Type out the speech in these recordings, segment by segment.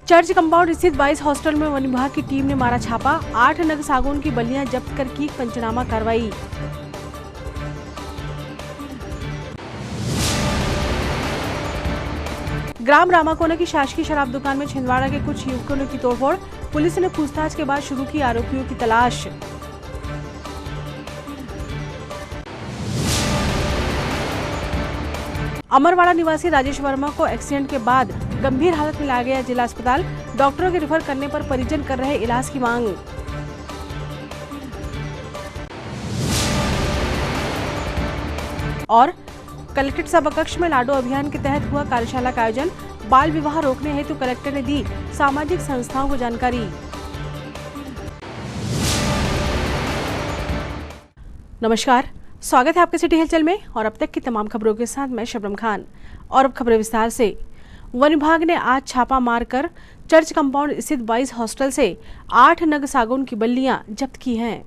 Church compound स्थित 22 hostel में one विभाग की टीम ने मारा छापा। 8 नग सागौन की बल्लियां जब्त कर की पंचनामा कार्रवाई। ग्राम रामाकोना की शासकीय शराब दुकान में छिंदवाड़ा के कुछ युवकों ने की तोड़फोड़। पुलिस ने पूछताछ के बाद शुरू की आरोपियों की तलाश। अमरवाड़ा निवासी राजेश वर्मा को एक्सीडेंट के बाद गंभीर हालत में लाया गया जिला अस्पताल। डॉक्टरों के रिफर करने पर परिजन कर रहे इलाज की मांग। और कलेक्ट्रेट सभा कक्ष में लाडो अभियान के तहत हुआ कार्यशाला का आयोजन। बाल विवाह रोकने हेतु कलेक्टर ने दी सामाजिक संस्थाओं को जानकारी। नमस्कार, स्वागत है आपके सिटी हलचल में और अब तक की तमाम खबरों के साथ मैं शबनम खान। और अब खबरें विस्तार से। वन विभाग ने आज छापा मारकर चर्च कंपाउंड स्थित 22 हॉस्टल से 8 नग सागौन की बल्लियां जब्त की हैं।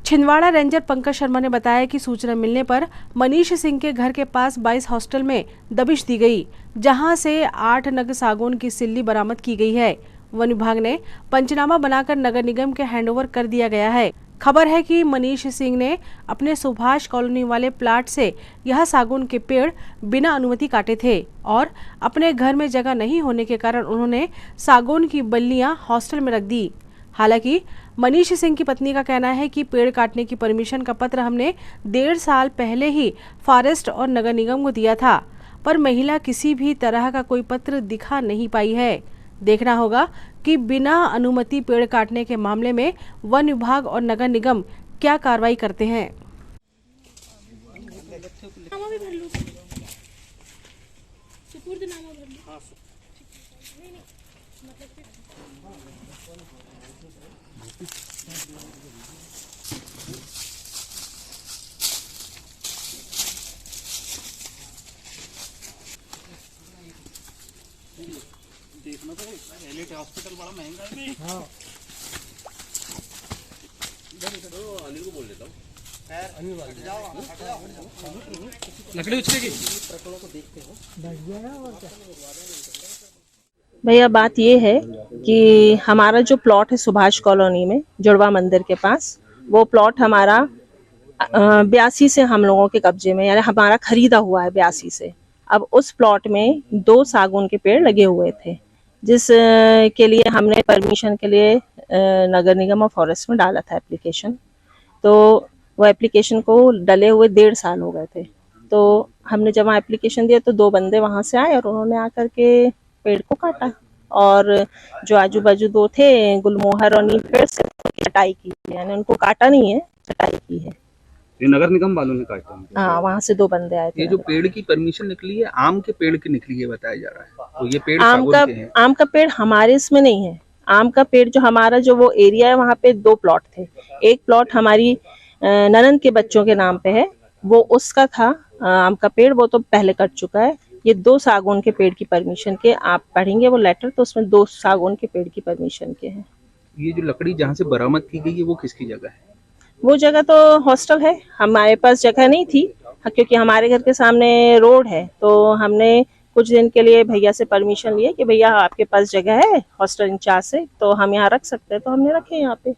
छिंदवाड़ा रेंजर पंकज शर्मा ने बताया कि सूचना मिलने पर मनीष सिंह के घर के पास 22 हॉस्टल में दबिश दी गई, जहां से 8 नग सागौन की सिल्ली बरामद की गई है। वन विभाग ने पंचनामा बनाकर नगर निगम के हैंडओवर कर दिया गया है। खबर है कि मनीष सिंह ने अपने सुभाष कॉलोनी वाले प्लाट से यह सागौन के पेड़ बिना अनुमति काटे थे और अपने घर में जगह नहीं होने के कारण उन्होंने सागौन की बल्लियां हॉस्टल में रख दी। हालांकि मनीष सिंह की पत्नी का कहना है कि पेड़ काटने की परमिशन का पत्र हमने 1.5 साल पहले ही फॉरेस्ट और नगर निगम को दिया था, पर महिला किसी भी तरह का कोई पत्र दिखा नहीं पाई है। देखना होगा कि बिना अनुमति पेड़ काटने के मामले में वन विभाग और नगर निगम क्या कार्रवाई करते हैं। देखना तो एलिट हॉस्पिटल बड़ा महंगा है। हाँ, अनिल को बोल देता हूँ। लकड़ी उछलेगी। भैया बात ये है कि हमारा जो प्लॉट है सुभाष कॉलोनी में जुड़वा मंदिर के पास, वो प्लॉट हमारा 82 से हम लोगों के कब्जे में, यानी हमारा खरीदा हुआ है 82 से। अब उस प्लॉट में 2 सागौन के पेड़ लगे हुए थे, जिस के लिए हमने परमिशन के लिए नगर निगम और फॉरेस्ट में डाला था एप्लीकेशन। तो वो एप्लीकेशन को डले हुए 1.5 साल हो गए थे। तो हमने जब वहाँ एप्लीकेशन दिया तो 2 बंदे वहाँ से आए और उन्होंने आकर के पेड़ को काटा, और जो आजू बाजू 2 थे गुलमोहर और नीम पेड़ से कटाई की, यानी उनको काटा नहीं है, कटाई की है। ये नगर निगम वालों ने काटा। हाँ, वहाँ से 2 बंदे आए थे। ये जो पेड़ की परमिशन निकली है आम के पेड़ की निकली है बताया जा रहा है, तो ये पेड़ आम का पेड़ हमारे इसमें नहीं है। आम का पेड़ जो हमारा जो वो एरिया है वहाँ पे 2 प्लॉट थे। एक प्लॉट हमारी ननद के बच्चों के नाम पे है, वो उसका था आम का पेड़, वो तो पहले कट चुका है। ये 2 सागौन के पेड़ की परमिशन के, आप पढ़ेंगे वो लेटर तो उसमें 2 सागौन के पेड़ की परमिशन के हैं। ये जो लकड़ी जहाँ से बरामद की गई है वो किसकी जगह है? वो जगह तो हॉस्टल है, हमारे पास जगह नहीं थी क्योंकि हमारे घर के सामने रोड है। तो हमने कुछ दिन के लिए भैया से परमिशन लिए कि भैया आपके पास जगह है हॉस्टल इंचार्ज से, तो हम यहाँ रख सकते हैं, तो हमने रखे यहाँ पे।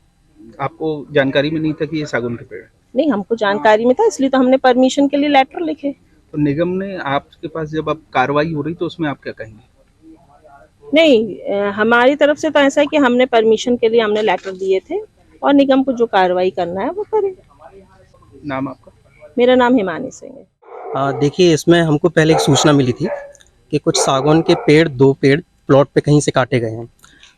आपको जानकारी में नहीं था कि ये सागौन के पेड़? नहीं, हमको जानकारी में था, इसलिए तो हमने परमिशन के लिए लेटर लिखे। तो निगम ने आपके पास जब आप कार्रवाई हो रही तो उसमें आप क्या कहेंगे? नहीं, हमारी तरफ से तो ऐसा है कि हमने परमिशन के लिए हमने लेटर दिए थे और निगम को जो कार्रवाई करना है वो करे। नाम आपका? मेरा नाम हिमानी सिंह है। देखिए, इसमें हमको पहले एक सूचना मिली थी कि कुछ सागौन के पेड़ 2 पेड़ प्लॉट पे कहीं से काटे गए हैं।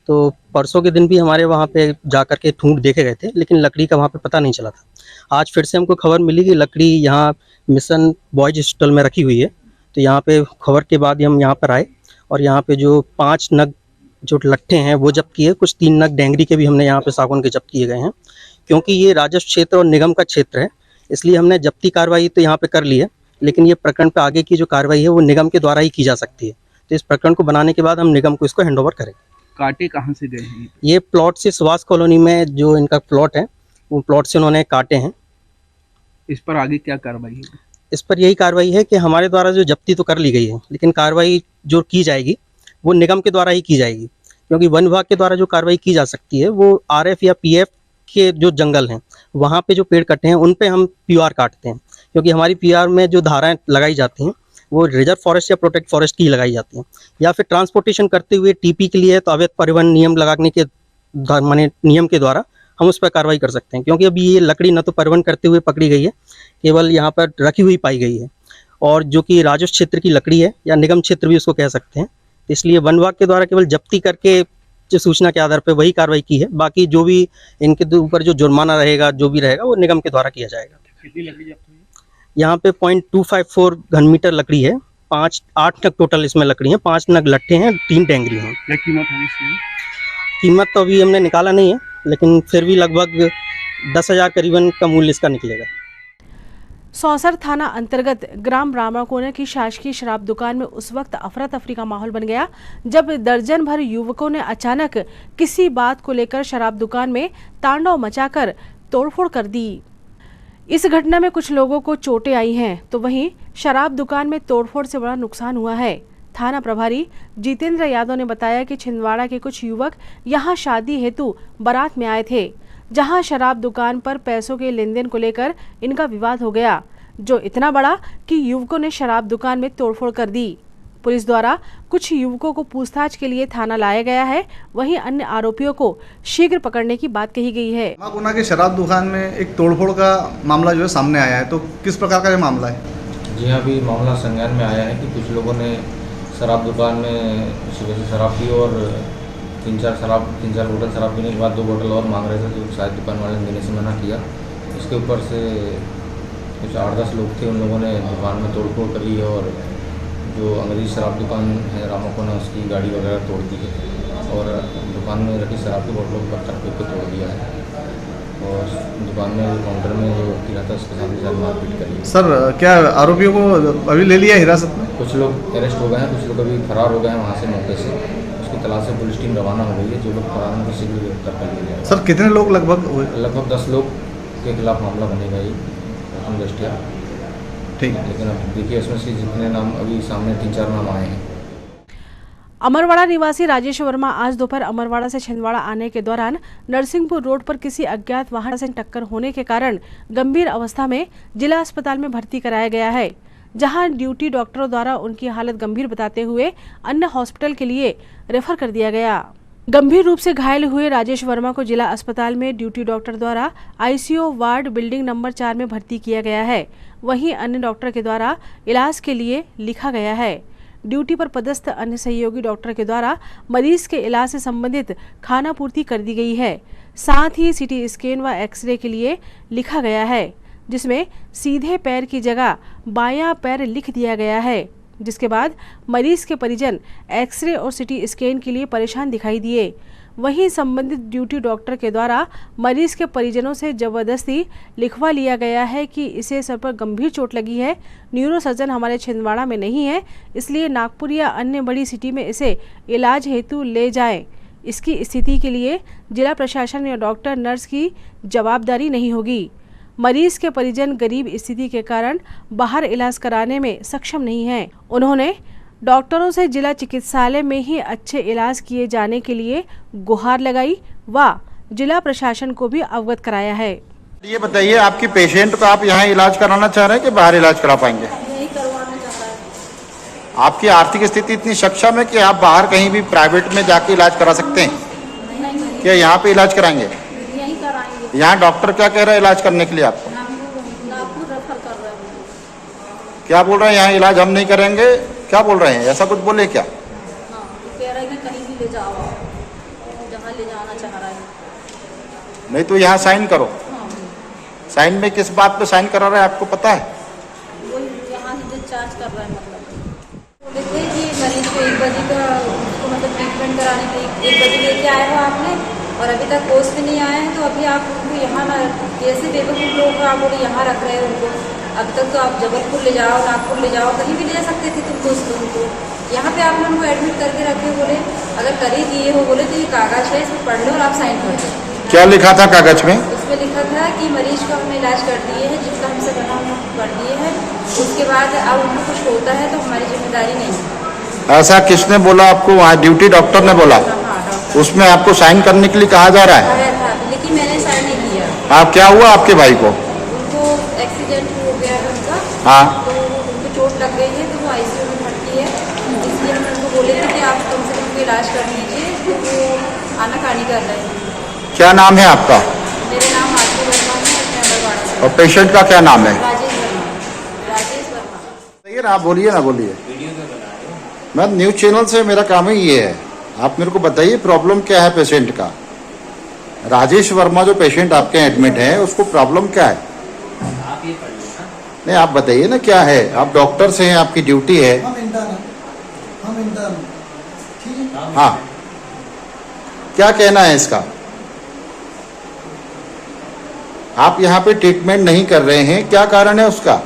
तो परसों के दिन भी हमारे वहाँ पे जाकर के ठूंठ देखे गए थे, लेकिन लकड़ी का वहाँ पे पता नहीं चला था। आज फिर से हमको खबर मिली कि लकड़ी यहाँ मिशन बॉयज हॉस्टल में रखी हुई है। तो यहाँ पे खबर के बाद हम यहाँ पर आए और यहाँ पे जो 5 नग जो लट्ठे हैं वो जब्त किए। कुछ 3 नग डेंगरी के भी हमने यहाँ पे सागौन के जब्त किए गए हैं। क्योंकि ये राजस्व क्षेत्र और निगम का क्षेत्र है, इसलिए हमने जब्ती कार्रवाई तो यहाँ पे कर ली है, लेकिन ये प्रकरण पे आगे की जो कार्रवाई है वो निगम के द्वारा ही की जा सकती है। तो इस प्रकरण को बनाने के बाद हम निगम को इसको हैंडओवर करेंगे। काटे कहाँ से गए हैं? ये प्लॉट से सुभाष कॉलोनी में जो इनका प्लॉट है वो प्लॉट से उन्होंने काटे हैं। इस पर आगे क्या कार्रवाई है? इस पर यही कार्रवाई है कि हमारे द्वारा जो जब्ती तो कर ली गई है, लेकिन कार्रवाई जो की जाएगी वो निगम के द्वारा ही की जाएगी, क्योंकि वन विभाग के द्वारा जो कार्रवाई की जा सकती है वो RF या PF के जो जंगल हैं वहाँ पे जो पेड़ कटे हैं उन पे हम PR काटते हैं, क्योंकि हमारी PR में जो धाराएं लगाई जाती हैं वो रिजर्व फॉरेस्ट या प्रोटेक्ट फॉरेस्ट की लगाई जाती हैं, या फिर ट्रांसपोर्टेशन करते हुए TP के लिए तो अवैध परिवहन नियम लगाने के माने नियम के द्वारा हम उस पर कार्रवाई कर सकते हैं। क्योंकि अभी ये लकड़ी न तो परिवहन करते हुए पकड़ी गई है, केवल यहाँ पर रखी हुई पाई गई है, और जो कि राजस्व क्षेत्र की लकड़ी है या निगम क्षेत्र भी उसको कह सकते हैं। इसलिए वन विभाग के द्वारा केवल जब्ती करके जो सूचना के आधार पर वही कार्रवाई की है, बाकी जो भी इनके ऊपर जो जुर्माना रहेगा जो भी रहेगा वो निगम के द्वारा किया जाएगा। कितनी लकड़ी जब्त हुई? यहाँ पे 0.254 घन मीटर लकड़ी है, 8 नग टोटल इसमें लकड़ी है, 5 नग लट्ठे हैं, 3 टेंगरी हैं। क्या कीमत होगी इसकी? कीमत तो अभी हमने निकाला नहीं है, लेकिन फिर भी लगभग 10,000 करीबन का मूल्य इसका निकलेगा। सौंसर थाना अंतर्गत ग्राम ब्राह्मणकोना की शासकीय शराब दुकान में उस वक्त अफरा तफरी का माहौल बन गया जब दर्जन भर युवकों ने अचानक किसी बात को लेकर शराब दुकान में तांडव मचाकर तोड़फोड़ कर दी। इस घटना में कुछ लोगों को चोटें आई हैं, तो वहीं शराब दुकान में तोड़फोड़ से बड़ा नुकसान हुआ है। थाना प्रभारी जितेंद्र यादव ने बताया कि छिंदवाड़ा के कुछ युवक यहां शादी हेतु बारात में आए थे, जहां शराब दुकान पर पैसों के लेन देन को लेकर इनका विवाद हो गया, जो इतना बड़ा कि युवकों ने शराब दुकान में तोड़फोड़ कर दी। पुलिस द्वारा कुछ युवकों को पूछताछ के लिए थाना लाया गया है, वहीं अन्य आरोपियों को शीघ्र पकड़ने की बात कही गई है। गुना की शराब दुकान में एक तोड़फोड़ का मामला जो है सामने आया है, तो किस प्रकार का ये मामला है? जी हाँ, अभी मामला संज्ञान में आया है कि कुछ लोगों ने शराब दुकान में सुबह से शराब पी और तीन चार बोतल शराब पीने के बाद 2 बोतल और मांग रहे थे, जो शायद दुकान वाले ने देने से मना किया। इसके ऊपर से कुछ 8-10 लोग थे, उन लोगों ने दुकान में तोड़फोड़ करी और जो अंग्रेजी शराब दुकान है रामाकोना उसकी गाड़ी वगैरह तोड़ दी है और दुकान में रखी शराब की बोतलों को पत्थर फेंक के तोड़ दिया है और दुकान में काउंटर में जो व्यक्ति रहता है उसके साथ भी मारपीट करी है। सर, क्या आरोपियों को अभी ले लिया हिरासत में? कुछ लोग अरेस्ट हो गए हैं, कुछ लोग अभी फरार हो गए हैं वहाँ से मौके से। उसकी तलाश से पुलिस टीम रवाना हो गई है, जो लोग फरार हैं उनको शीघ्र गिरफ्तार कर लिया जाएगा। सर, कितने लोग लगभग हुए? लगभग 10 लोग के खिलाफ मामला बनेगा ये प्रथम दृष्टया, ठीक है। लेकिन अब देखिए उसमें से जितने नाम अभी सामने 3-4 नाम आए हैं। अमरवाड़ा निवासी राजेश वर्मा आज दोपहर अमरवाड़ा से छिंदवाड़ा आने के दौरान नरसिंहपुर रोड पर किसी अज्ञात वाहन से टक्कर होने के कारण गंभीर अवस्था में जिला अस्पताल में भर्ती कराया गया है, जहां ड्यूटी डॉक्टरों द्वारा उनकी हालत गंभीर बताते हुए अन्य हॉस्पिटल के लिए रेफर कर दिया गया। गंभीर रूप से घायल हुए राजेश वर्मा को जिला अस्पताल में ड्यूटी डॉक्टर द्वारा ICU वार्ड बिल्डिंग नंबर 4 में भर्ती किया गया है, वहीं अन्य डॉक्टर के द्वारा इलाज के लिए लिखा गया है। ड्यूटी पर पदस्थ अन्य सहयोगी डॉक्टर के द्वारा मरीज के इलाज से संबंधित खानापूर्ति कर दी गई है। साथ ही CT स्कैन व एक्सरे के लिए लिखा गया है, जिसमें सीधे पैर की जगह बायां पैर लिख दिया गया है, जिसके बाद मरीज के परिजन एक्सरे और CT स्कैन के लिए परेशान दिखाई दिए। वहीं संबंधित ड्यूटी डॉक्टर के द्वारा मरीज के परिजनों से जबरदस्ती लिखवा लिया गया है कि इसे सर पर गंभीर चोट लगी है, न्यूरो सर्जन हमारे छिंदवाड़ा में नहीं है, इसलिए नागपुर या अन्य बड़ी सिटी में इसे इलाज हेतु ले जाएं। इसकी स्थिति के लिए जिला प्रशासन या डॉक्टर नर्स की जवाबदारी नहीं होगी। मरीज के परिजन गरीब स्थिति के कारण बाहर इलाज कराने में सक्षम नहीं हैं। उन्होंने डॉक्टरों से जिला चिकित्सालय में ही अच्छे इलाज किए जाने के लिए गुहार लगाई व जिला प्रशासन को भी अवगत कराया है। ये बताइए, आपकी पेशेंट को आप यहाँ इलाज कराना चाह रहे हैं कि बाहर इलाज करा पाएंगे? यही करवाना चाह रहा है। आपकी आर्थिक स्थिति इतनी सक्षम है कि आप बाहर कहीं भी प्राइवेट में जाके इलाज करा सकते हैं? नहीं, क्या यहाँ पे इलाज कराएंगे? यही कराएंगे। यहाँ डॉक्टर क्या कह रहे हैं इलाज करने के लिए आपको? नागपुर रेफर कर रहे हैं। क्या बोल रहे हैं, यहाँ इलाज हम नहीं करेंगे? क्या बोल रहे हैं, ऐसा कुछ बोले क्या? हाँ, कह रहा है कि कहीं भी ले जाओ, जहाँ ले जाना चाह रहा है। नहीं तो यहाँ साइन करो। हाँ, साइन में किस बात पे साइन करा रहे हैं आपको पता है? वो यहाँ से डिस्चार्ज कर रहा है। मतलब बोले थे कि मरीज को 1 बजे का उसको मतलब ट्रीटमेंट कराने के लिए 1 बजे लेके आए हो आपने और अभी तक होश भी नहीं आए हैं, तो अभी आप उनको यहाँ ना कैसे बेवकूफ़ लोग आप बोले यहाँ रख रहे हो उनको। अब तक तो आप जबलपुर ले जाओ, नागपुर ले जाओ, कहीं भी ले जा सकते थे तुम दोस्त लोगों को। यहाँ पे आपने उनको एडमिट करके रखे, बोले अगर कर ही दिए हो, बोले तो ये कागज है, इसमें पढ़ लो और आप साइन कर दो। क्या लिखा था कागज में? उसमें लिखा था कि मरीज को हमने इलाज कर दिए हैं, जितना हमसे बना हमने कर दिए हैं, उसके बाद अब उनको कुछ होता है तो हमारी जिम्मेदारी नहीं है। ऐसा किसने बोला आपको? वहाँ ड्यूटी डॉक्टर ने बोला? हाँ, डॉक्टर उसमें आपको साइन करने के लिए कहा जा रहा है। आया था लेकिन मैंने साइन नहीं किया। आप क्या हुआ आपके भाई को? उनको एक्सीडेंट हो गया है उनका, हाँ तो उनको चोट लग गई है, तो वो आईसीयू में भर्ती है। इसलिए हम उनको बोले थे कि आप कम से कम उनका इलाज कर लीजिए, तो वो आनाकानी कर रहे हैं। क्या नाम है आपका? मेरा नाम आरती वर्मा है, मैं बरवाड़ा से। और पेशेंट का क्या नाम है? राजेश वर्मा। राजेश वर्मा। बताइए ना, आप बोलिए ना, बोलिए। मैं न्यूज चैनल से, मेरा काम ही ये है। आप मेरे को बताइए प्रॉब्लम क्या है पेशेंट का। राजेश वर्मा जो पेशेंट आपके एडमिट है, उसको प्रॉब्लम क्या है? नहीं, आप बताइए ना क्या है। आप डॉक्टर से हैं, आपकी ड्यूटी है। हाँ, क्या कहना है इसका? आप यहाँ पे ट्रीटमेंट नहीं कर रहे हैं, क्या कारण है उसका?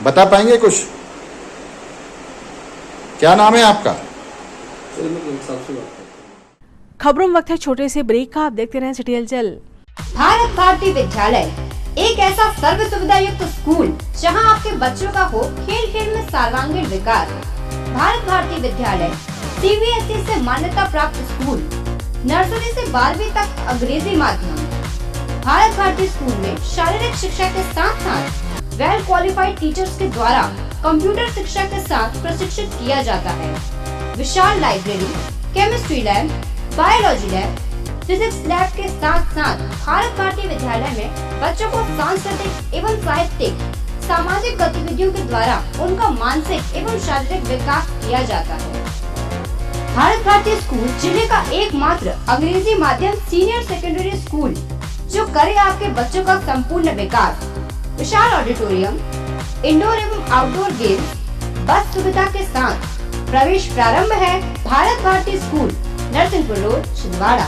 बता पाएंगे कुछ? क्या नाम है आपका? खबरों में वक्त है छोटे से ब्रेक का। आप देखते रहें सिटी हलचल। भारत भारती विद्यालय एक ऐसा सर्व सुविधा युक्त स्कूल जहां आपके बच्चों का हो खेल खेल में सर्वांगीण विकास। भारत भारती विद्यालय CBSE से मान्यता प्राप्त स्कूल, नर्सरी से 12वीं तक अंग्रेजी माध्यम। भारत भारती स्कूल में शारीरिक शिक्षा के साथ साथ वेल क्वालिफाइड टीचर्स के द्वारा कंप्यूटर शिक्षा के साथ प्रशिक्षित किया जाता है। विशाल library, chemistry lab, biology lab, physics lab के साथ साथ भारत भारती विद्यालय में बच्चों को सांस्कृतिक एवं साहित्यिक सामाजिक गतिविधियों के द्वारा उनका मानसिक एवं शारीरिक विकास किया जाता है। भारत भारती स्कूल जिले का एकमात्र अंग्रेजी माध्यम सीनियर सेकेंडरी स्कूल जो करे आपके बच्चों का संपूर्ण विकास। विशाल ऑडिटोरियम, इंडोर एवं आउटडोर गेम्स, बस सुविधा के साथ प्रवेश प्रारंभ है। Bharat Bharati school, Narsinghpur road, Chhindwara.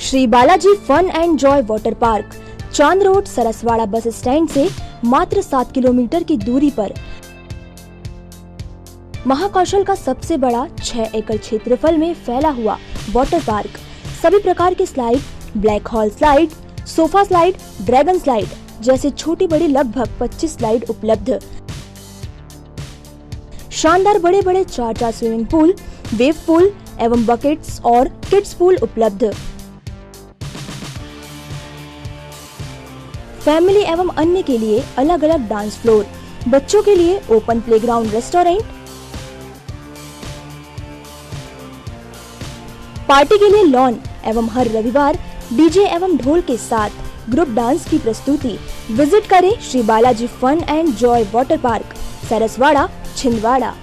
Shri Balaji fun and joy water park, Chand road, Saraswada bus stand से मात्र 7 किलोमीटर की दूरी पर महाकौशल का सबसे बड़ा 6 एकड़ क्षेत्रफल में फैला हुआ वाटर पार्क। सभी प्रकार की slide, black hole slide, sofa slide, dragon slide जैसे छोटी बड़ी लगभग 25 स्लाइड उपलब्ध। शानदार बड़े बड़े 4 स्विमिंग पूल, वेव पूल एवं बकेट्स और किड्स पूल उपलब्ध। फैमिली एवं अन्य के लिए अलग अलग डांस फ्लोर, बच्चों के लिए ओपन प्लेग्राउंड, रेस्टोरेंट, पार्टी के लिए लॉन एवं हर रविवार डीजे एवं ढोल के साथ ग्रुप डांस की प्रस्तुति। विजिट करें Shri Balaji fun and joy water park, Saraswada, Chhindwara.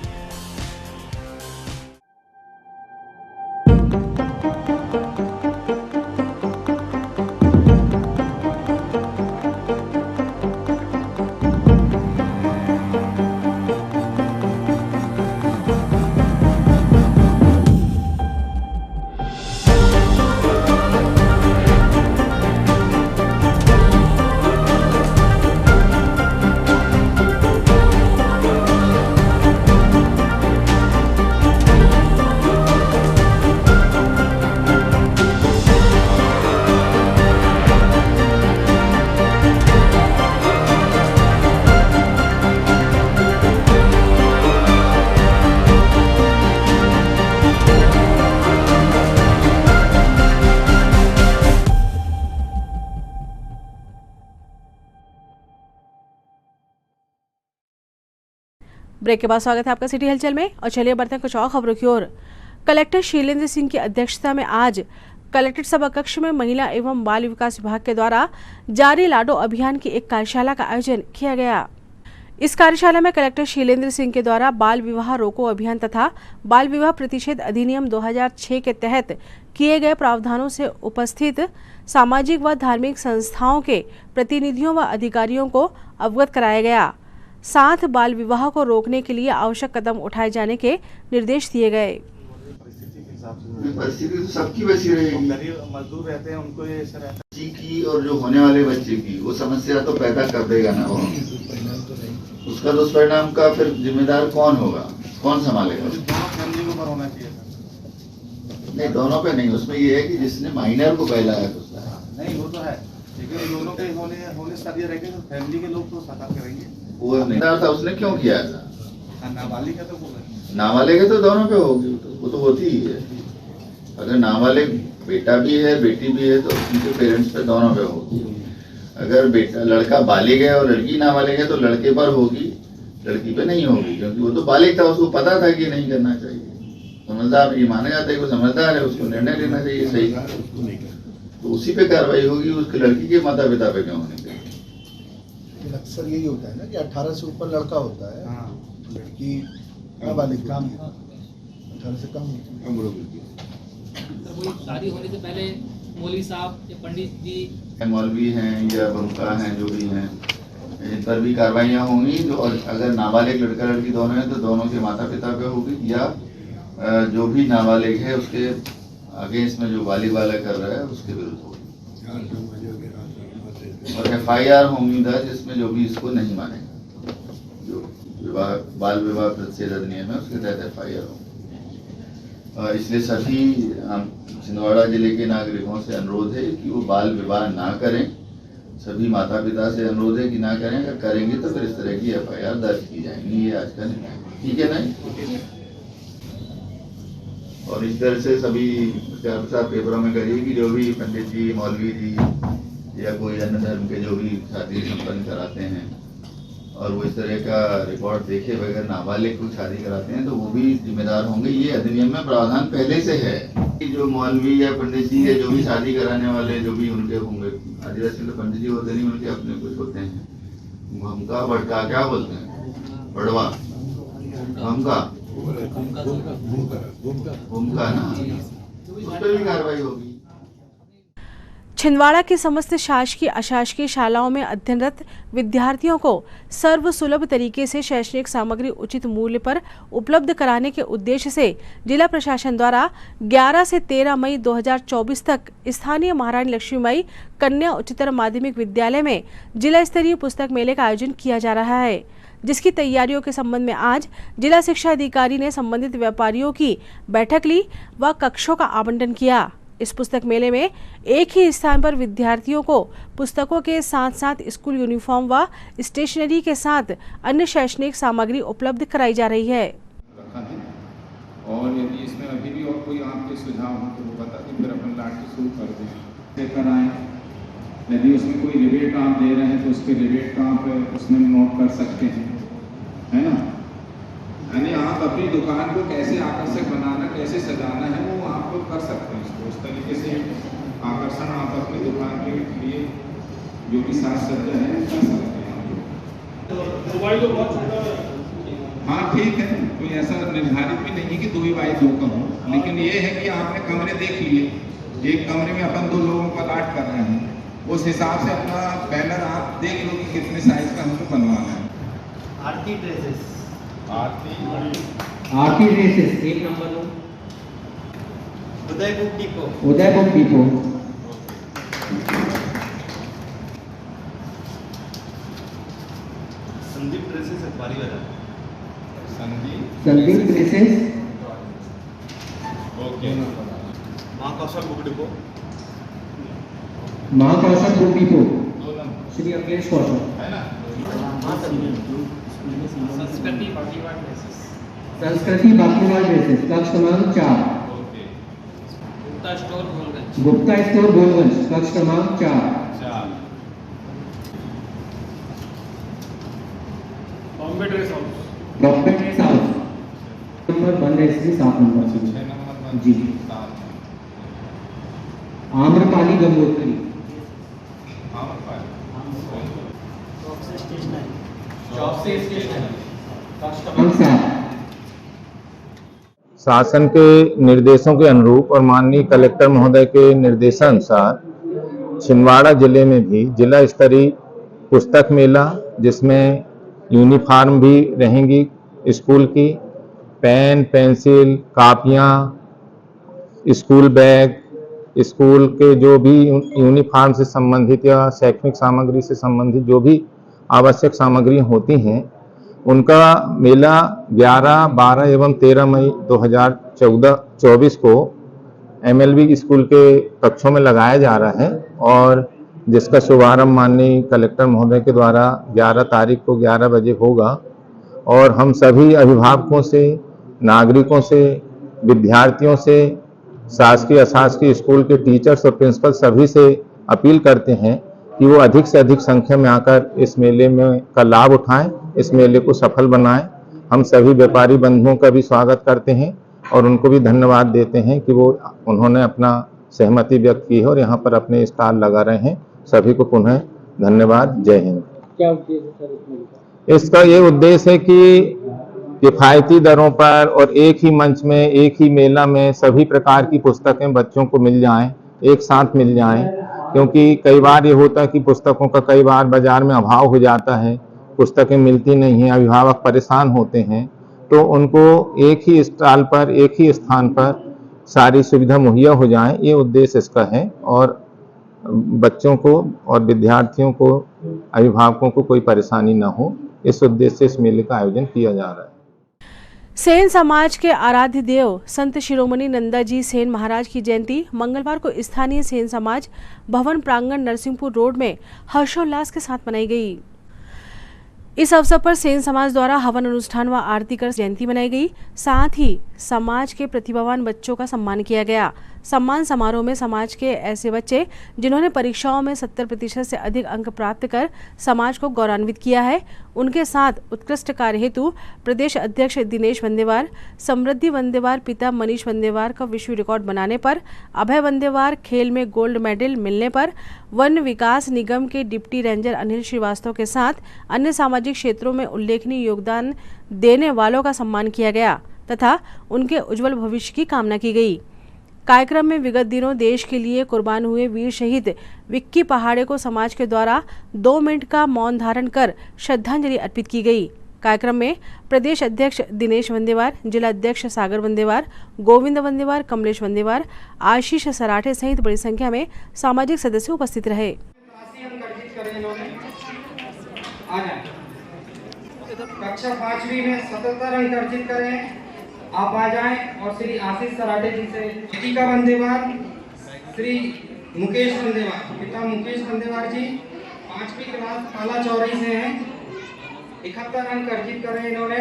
Break के बाद स्वागत है आपका सिटी हलचल में। और चलिए बढ़ते हैं कुछ और खबरों की ओर। कलेक्टर शैलेंद्र सिंह की अध्यक्षता में आज कलेक्ट्रेट सभा कक्ष में महिला एवं बाल विकास विभाग के द्वारा जारी लाडो अभियान की एक कार्यशाला का आयोजन किया गया। इस कार्यशाला में कलेक्टर शैलेंद्र सिंह के द्वारा बाल विवाह रोको अभियान तथा बाल विवाह प्रतिषेध अधिनियम 2006 के तहत किए गए प्रावधानों से उपस्थित सामाजिक व धार्मिक संस्थाओं के प्रतिनिधियों व अधिकारियों को अवगत कराया गया। साथ बाल विवाह को रोकने के लिए आवश्यक कदम उठाए जाने के निर्देश दिए गए। परिस्थिति तो सबकी वैसी रहेगी। गरीब मजदूर रहते हैं, उनको ये ऐसा रहता है। बच्ची की और जो होने वाले बच्चे की वो समस्या तो पैदा कर देगा ना, वो उसका दुष्परिणाम का फिर जिम्मेदार कौन होगा, कौन संभालेगा? दोनों फैमिली के ऊपर होना चाहिए सर। नहीं, दोनों पे नहीं, उसमें ये है कि जिसने माइनर को फैलाया नहीं, वो तो है, लेकिन दोनों के होने शादी रहेंगे तो फैमिली के लोग तो सतर्क करेंगे। वो था, उसने क्यों किया था? नाबालिग है तो वो नाबालिग है तो दोनों पे होगी, वो तो होती ही है। अगर नाबालिग बेटा भी है बेटी भी है तो उनके पेरेंट्स पे दोनों पे होगी। अगर बेटा लड़का बालिग है और लड़की नाबालिग है तो लड़के पर होगी, लड़की पे नहीं होगी, क्योंकि वो तो बालिग था, उसको पता था कि नहीं करना चाहिए। समझदार ये माना जाता है कि वो समझदार है, उसको निर्णय लेना चाहिए सही, तो उसी पे कार्रवाई होगी, उसके लड़की के माता पिता पे क्यों होने चाहिए? अक्सर यही होता है ना कि 18 से ऊपर लड़का होता है, लड़की नाबालिग काम 18 से कम होती है। तो शादी होने से पहले मौलवी साहब या पंडित जी, मौलवी हैं या बंका हैं, जो भी हैं, इन पर भी कार्रवाइयाँ होंगी। जो अगर नाबालिग लड़का लड़की दोनों हैं तो दोनों के माता पिता पे होगी, या जो भी नाबालिग है उसके अगेंस्ट में जो बालिग वाला कर रहा है उसके विरुद्ध होगी। और FIR होंगी दर्ज, जिसमें जो भी इसको नहीं मानेगा, जो विवाह बाल विवाह प्रतिषेध अधिनियम है उसके तहत FIR होगी। इसलिए सभी छिंदवाड़ा जिले के नागरिकों से अनुरोध है कि वो बाल विवाह ना करें। सभी माता पिता से अनुरोध है कि ना करें, अगर करेंगे तो फिर इस तरह की FIR दर्ज की जाएंगी। ये आज का निर्णय, ठीक है ना? और इस तरह से सभी प्रचार पेपरों में करिए कि जो भी पंडित जी, मौलवी जी या कोई अन्य धर्म के जो भी शादी संपन्न कराते हैं और वो इस तरह का रिकॉर्ड देखे बगैर नाबालिग को शादी कराते हैं तो वो भी जिम्मेदार होंगे। ये अधिनियम में प्रावधान पहले से है कि जो मौलवी या पंडित जी या जो भी शादी कराने वाले जो भी उनके होंगे, आदिवासी तो पंडित जी होते नहीं, उनके अपने कुछ होते हैं, हमका भटका क्या बोलते हैं, बड़वा हमका ना, उस पर भी कार्रवाई होगी। छिंदवाड़ा की समस्त शासकीय अशासकीय शालाओं में अध्ययनरत विद्यार्थियों को सर्वसुलभ तरीके से शैक्षणिक सामग्री उचित मूल्य पर उपलब्ध कराने के उद्देश्य से जिला प्रशासन द्वारा 11 से 13 मई 2024 तक स्थानीय महारानी लक्ष्मीबाई कन्या उच्चतर माध्यमिक विद्यालय में जिला स्तरीय पुस्तक मेले का आयोजन किया जा रहा है, जिसकी तैयारियों के संबंध में आज जिला शिक्षा अधिकारी ने संबंधित व्यापारियों की बैठक ली व कक्षों का आवंटन किया। इस पुस्तक मेले में एक ही स्थान पर विद्यार्थियों को पुस्तकों के साथ साथ स्कूल यूनिफॉर्म व स्टेशनरी के साथ अन्य शैक्षणिक सामग्री उपलब्ध कराई जा रही है। और यदि इसमें अभी भी और कोई आपके सुझाव हो तो वो बता दें, फिर अपन लास्ट शुरू कर दें कराएं। यदि उसमें कोई रिबेट आप दे रहे हैं तो उसके रिबेट का आप उसमें नोट कर सकते हैं, है ना? यानी आप अपनी दुकान को कैसे आकर्षक बनाना, कैसे सजाना है वो आप लोग कर सकते हैं। इसको उस तरीके से आकर्षण आप अपनी दुकान के लिए जो भी साज सज्जा है कर सकते हैं आप लोग। हाँ ठीक है, कोई ऐसा निर्धारित भी नहीं है कि 2x2 का हो, लेकिन ये है कि आपने कमरे देख लिए, एक कमरे में अपन 2 लोगों को अलाट कर रहे हैं, उस हिसाब से अपना बैनर आप देख लो कि कितने साइज का हमको बनवाना है। आरती ड्रेसेस, आरती ड्रेसेस 1 नंबर लो। उदय बुक डिपो, उदय बुक डिपो, संदीप ड्रेसेस अखबारी बाजार, संदीप ड्रेसेस, ओके। माँ कौशल बुक डिपो, माँ कौशल बुक डिपो, श्री अखिलेश कौशल, है ना? संस्कृति बाकीवाल ड्रेसेस, संस्कृति बाकीवाल ड्रेसेस, कक्ष क्रमांक 4, गुप्ता स्टोर गोलगंज, गुप्ता स्टोर गोलगंज, कक्ष क्रमांक 4, Bombay dress house, Bombay dress house number 1 residence 7 number G, Amrapali Gangotri, शासन के निर्देशों के अनुरूप और माननीय कलेक्टर महोदय के निर्देशानुसार छिंदवाड़ा जिले में भी जिला स्तरीय पुस्तक मेला, जिसमें यूनिफॉर्म भी रहेंगी स्कूल की, पेन, पेंसिल, कापियाँ, स्कूल बैग, स्कूल के जो भी यूनिफॉर्म से संबंधित या शैक्षणिक सामग्री से संबंधित जो भी आवश्यक सामग्री होती हैं, उनका मेला 11, 12 एवं 13 मई 2024 को MLB स्कूल के कक्षों में लगाया जा रहा है। और जिसका शुभारंभ माननीय कलेक्टर महोदय के द्वारा 11 तारीख को 11 बजे होगा। और हम सभी अभिभावकों से, नागरिकों से, विद्यार्थियों से, शासकीय अशासकीय स्कूल के टीचर्स और प्रिंसिपल सभी से अपील करते हैं कि वो अधिक से अधिक संख्या में आकर इस मेले में का लाभ उठाएं, इस मेले को सफल बनाएं। हम सभी व्यापारी बंधुओं का भी स्वागत करते हैं और उनको भी धन्यवाद देते हैं कि वो उन्होंने अपना सहमति व्यक्त की है और यहाँ पर अपने स्टॉल लगा रहे हैं। सभी को पुनः धन्यवाद। जय हिंद। क्या उद्देश्य है सर इसमें? इसका ये उद्देश्य है कि किफायती दरों पर और एक ही मंच में, एक ही मेला में सभी प्रकार की पुस्तकें बच्चों को मिल जाएं, एक साथ मिल जाएं। क्योंकि कई बार ये होता है कि पुस्तकों का कई बार बाजार में अभाव हो जाता है, पुस्तकें मिलती नहीं हैं, अभिभावक परेशान होते हैं, तो उनको एक ही स्टॉल पर, एक ही स्थान पर सारी सुविधा मुहैया हो जाए, ये उद्देश्य इसका है। और बच्चों को और विद्यार्थियों को, अभिभावकों को कोई परेशानी ना हो, इस उद्देश्य से इस मेले का आयोजन किया जा रहा है। सेन समाज के आराध्य देव संत शिरोमणि नंदा जी सेन महाराज की जयंती मंगलवार को स्थानीय सेन समाज भवन प्रांगण नरसिंहपुर रोड में हर्षोल्लास के साथ मनाई गई। इस अवसर पर सेन समाज द्वारा हवन अनुष्ठान व आरती कर जयंती मनाई गई। साथ ही समाज के प्रतिभावान बच्चों का सम्मान किया गया। सम्मान समारोह में समाज के ऐसे बच्चे जिन्होंने परीक्षाओं में 70% से अधिक अंक प्राप्त कर समाज को गौरवान्वित किया है, उनके साथ उत्कृष्ट कार्य हेतु प्रदेश अध्यक्ष दिनेश वंदेवार, समृद्धि वंदेवार पिता मनीष वंदेवार का विश्व रिकॉर्ड बनाने पर, अभय वंदेवार खेल में गोल्ड मेडल मिलने पर, वन विकास निगम के डिप्टी रेंजर अनिल श्रीवास्तव के साथ अन्य सामाजिक क्षेत्रों में उल्लेखनीय योगदान देने वालों का सम्मान किया गया तथा उनके उज्जवल भविष्य की कामना की गई। कार्यक्रम में विगत दिनों देश के लिए कुर्बान हुए वीर शहीद विक्की पहाड़े को समाज के द्वारा 2 मिनट का मौन धारण कर श्रद्धांजलि अर्पित की गई। कार्यक्रम में प्रदेश अध्यक्ष दिनेश वंदेवार, जिला अध्यक्ष सागर वंदेवार, गोविंद वंदेवार, कमलेश वंदेवार, आशीष सराठे सहित बड़ी संख्या में सामाजिक सदस्य उपस्थित रहे। कक्षा 5वीं में 77 अंक अर्जित करें, आप आ जाएं। और श्री आशीष सराठे जी से टीका वंदेवार, श्री मुकेश वंदेवार, पिता मुकेश वंदेवार जी 5वीं क्लास काला चौरई से हैं, 71 अंक अर्जित करें इन्होंने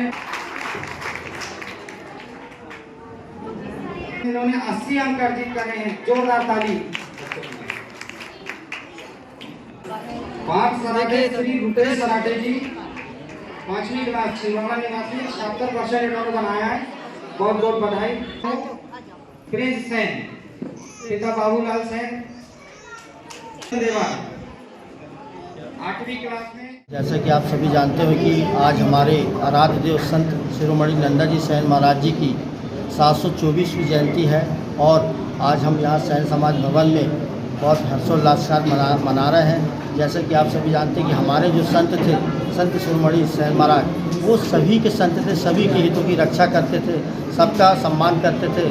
80 अंक अर्जित करे हैं। जोरदार ताली। 5 सराठे श्री रुपेश सराठे जी 5वीं क्लास छिंदवाड़ा निवासी 76% इन्होंने बनाया है, बहुत बहुत बधाई। प्रिंस सेन, पिता बाबूलाल सेन देवार 8वीं क्लास में। जैसा कि आप सभी जानते हो कि आज हमारे आराध्य देव संत शिरोमणि नंदा जी सेन महाराज जी की 724वीं जयंती है और आज हम यहाँ सेन समाज भवन में बहुत हर्षोल्लास के साथ मना रहे हैं। जैसे कि आप सभी जानते हैं कि हमारे जो संत थे, संत शिरोमणि सेन महाराज, वो सभी के संत थे, सभी के हितों की रक्षा करते थे, सबका सम्मान करते थे,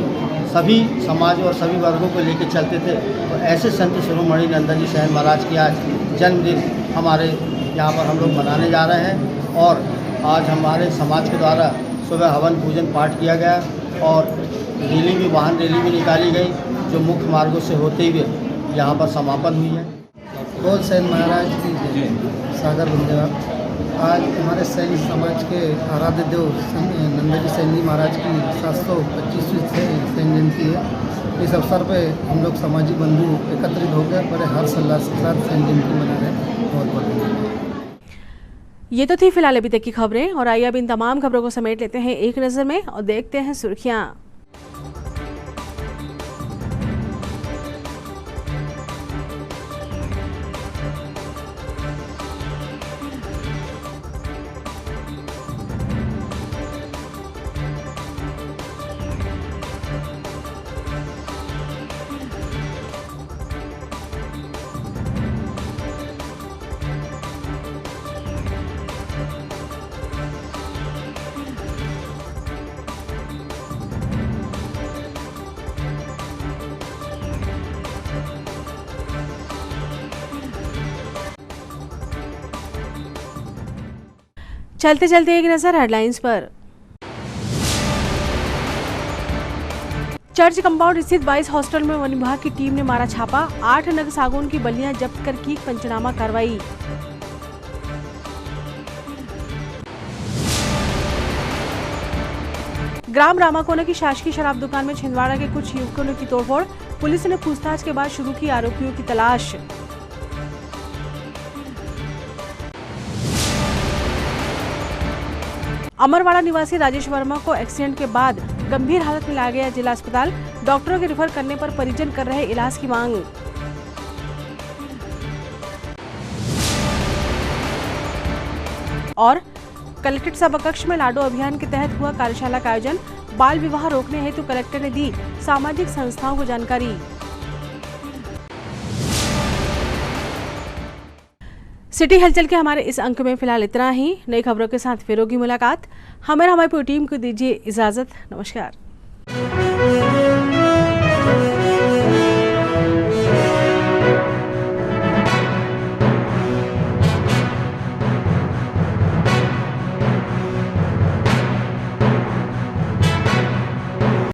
सभी समाज और सभी वर्गों को लेकर चलते थे। तो ऐसे संत शिरोमणि नंदा जी सेन महाराज की आज जन्मदिन हमारे यहाँ पर हम लोग मनाने जा रहे हैं। और आज हमारे समाज के द्वारा सुबह हवन पूजन पाठ किया गया और रैली भी, वाहन रैली भी निकाली गई जो मुख्य मार्गों से होते हुए यहाँ पर समापन हुई है। बोल सेन महाराज की जय। सागर वंदेवार। आज हमारे सैनिक समाज के आराध्य देव नंदा जी सेन जी महाराज की 725वीं सेन जयंती है। इस अवसर पे हम लोग सामाजिक बंधु एकत्रित होकर बड़े हर्षोल्लास के साथ सेन जयंती मना रहे हैं। बहुत बहुत। ये तो थी फिलहाल अभी तक की खबरें और आइए अब इन तमाम खबरों को समेट लेते हैं एक नज़र में और देखते हैं सुर्खियां। चलते चलते एक नजर हेडलाइंस पर। चर्च कंपाउंड स्थित बॉयज हॉस्टल में वन विभाग की टीम ने मारा छापा, 8 नग सागौन की बल्लियां जब्त कर की पंचनामा कार्रवाई। ग्राम रामाकोना की शासकीय शराब दुकान में छिंदवाड़ा के कुछ युवकों ने की तोड़फोड़, पुलिस ने पूछताछ के बाद शुरू की आरोपियों की तलाश। अमरवाड़ा निवासी राजेश वर्मा को एक्सीडेंट के बाद गंभीर हालत में लाया गया जिला अस्पताल, डॉक्टरों के रेफर करने पर परिजन कर रहे इलाज की मांग। और कलेक्ट्रेट सभाकक्ष में लाडो अभियान के तहत हुआ कार्यशाला का आयोजन, बाल विवाह रोकने हेतु कलेक्टर ने दी सामाजिक संस्थाओं को जानकारी। सिटी हलचल के हमारे इस अंक में फिलहाल इतना ही। नई खबरों के साथ फिर होगी मुलाकात। हमें हमारी पूरी टीम को दीजिए इजाजत। नमस्कार।